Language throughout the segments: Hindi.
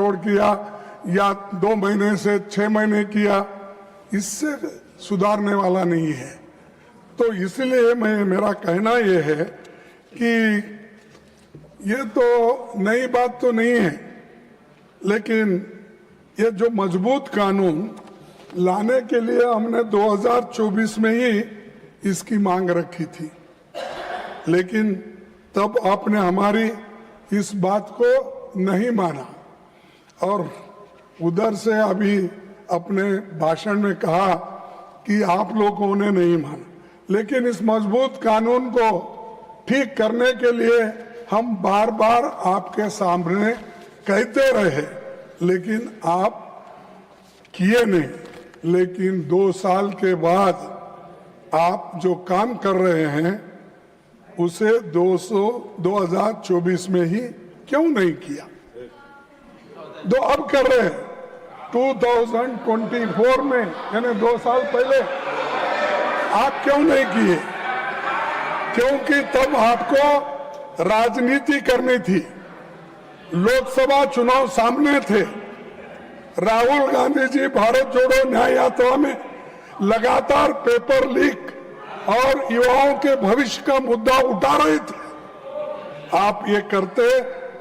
करोड़ किया या 2 महीने से 6 महीने किया, इससे सुधारने वाला नहीं है। तो इसलिए मेरा कहना ये है कि ये तो नई बात तो नहीं है, लेकिन ये जो मजबूत कानून लाने के लिए हमने 2024 में ही इसकी मांग रखी थी, लेकिन तब आपने हमारी इस बात को नहीं माना और उधर से अभी अपने भाषण में कहा कि आप लोगों ने नहीं माना। लेकिन इस मजबूत कानून को ठीक करने के लिए हम बार बार आपके सामने कहते रहे, लेकिन आप किए नहीं। लेकिन 2 साल के बाद आप जो काम कर रहे हैं उसे 2024 में ही क्यों नहीं किया? तो अब कर रहे हैं 2024 में, यानी 2 साल पहले आप क्यों नहीं किए? क्योंकि तब आपको राजनीति करनी थी, लोकसभा चुनाव सामने थे। राहुल गांधी जी भारत जोड़ो न्याय यात्रा में लगातार पेपर लीक और युवाओं के भविष्य का मुद्दा उठा रहे थे। आप ये करते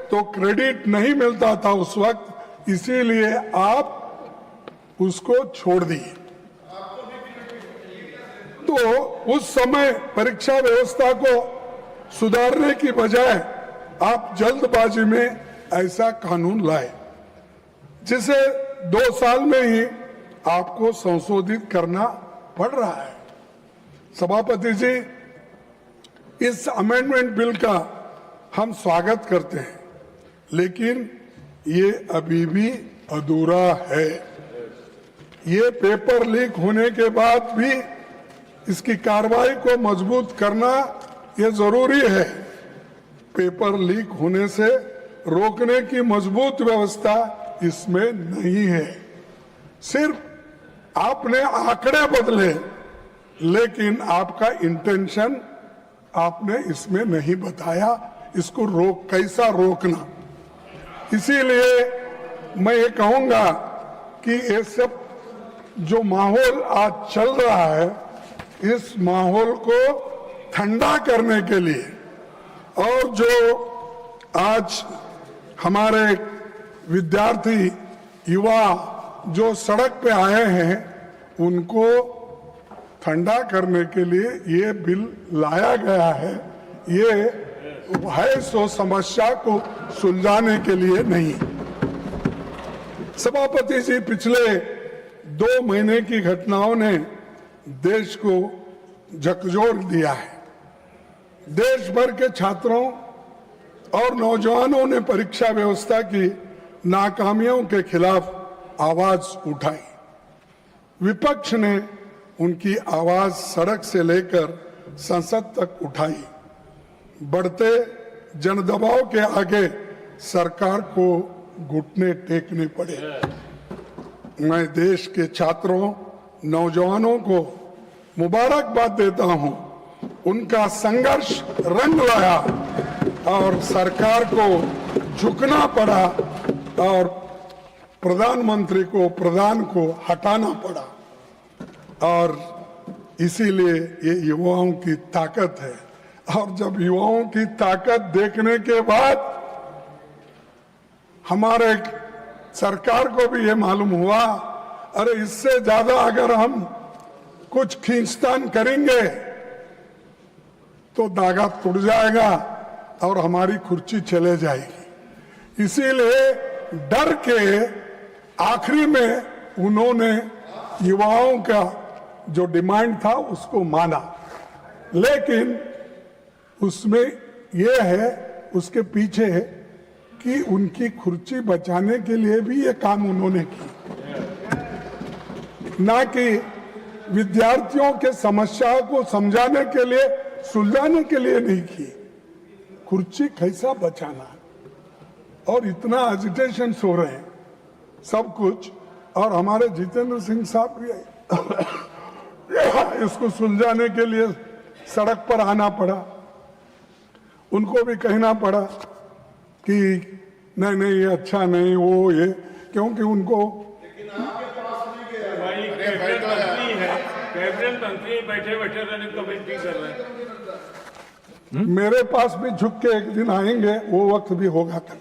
तो क्रेडिट नहीं मिलता था उस वक्त, इसीलिए आप उसको छोड़ दिए। तो उस समय परीक्षा व्यवस्था को सुधारने की बजाय आप जल्दबाजी में ऐसा कानून लाए, जिसे 2 साल में ही आपको संशोधित करना पड़ रहा है। सभापति जी, इस अमेंडमेंट बिल का हम स्वागत करते हैं, लेकिन ये अभी भी अधूरा है। ये पेपर लीक होने के बाद भी इसकी कार्रवाई को मजबूत करना ये जरूरी है। पेपर लीक होने से रोकने की मजबूत व्यवस्था इसमें नहीं है। सिर्फ आपने आंकड़े बदले, लेकिन आपका इंटेंशन आपने इसमें नहीं बताया, इसको कैसा रोकना। इसीलिए मैं ये कहूंगा कि ये सब जो माहौल आज चल रहा है, इस माहौल को ठंडा करने के लिए और जो आज हमारे विद्यार्थी युवा जो सड़क पे आए हैं, उनको ठंडा करने के लिए ये बिल लाया गया है। ये है सो समस्या को सुलझाने के लिए नहीं। सभापति जी, पिछले 2 महीने की घटनाओं ने देश को झकझोर दिया है। देश भर के छात्रों और नौजवानों ने परीक्षा व्यवस्था की नाकामियों के खिलाफ आवाज उठाई। विपक्ष ने उनकी आवाज सड़क से लेकर संसद तक उठाई। बढ़ते जनदबाव के आगे सरकार को घुटने टेकने पड़े। मैं देश के छात्रों, नौजवानों को मुबारकबाद देता हूं। उनका संघर्ष रंग लाया और सरकार को झुकना पड़ा और प्रधानमंत्री को, प्रधान को हटाना पड़ा। और इसीलिए ये युवाओं की ताकत है। और जब युवाओं की ताकत देखने के बाद हमारे सरकार को भी ये मालूम हुआ, अरे इससे ज्यादा अगर हम कुछ खींचतान करेंगे तो धागा टूट जाएगा और हमारी कुर्सी चले जाएगी। इसीलिए डर के आखिरी में उन्होंने युवाओं का जो डिमांड था उसको माना, लेकिन उसमें यह है, उसके पीछे है कि उनकी कुर्सी बचाने के लिए भी ये काम उन्होंने की, ना कि विद्यार्थियों के समस्याओं को समझाने के लिए, सुलझाने के लिए नहीं की। कुर्सी कैसा बचाना, और इतना एजिटेशन हो रहे हैं सब कुछ। और हमारे जितेंद्र सिंह साहब भी इसको सुलझाने के लिए सड़क पर आना पड़ा। उनको भी कहना पड़ा कि नहीं नहीं ये अच्छा नहीं वो ये, क्योंकि उनको भाई कैबिनेट मंत्री है, कैबिनेट मंत्री बैठे बैठे रनिंग कमेटी कर रहे हैं। मेरे पास भी झुक के एक दिन आएंगे, वो वक्त भी होगा। तो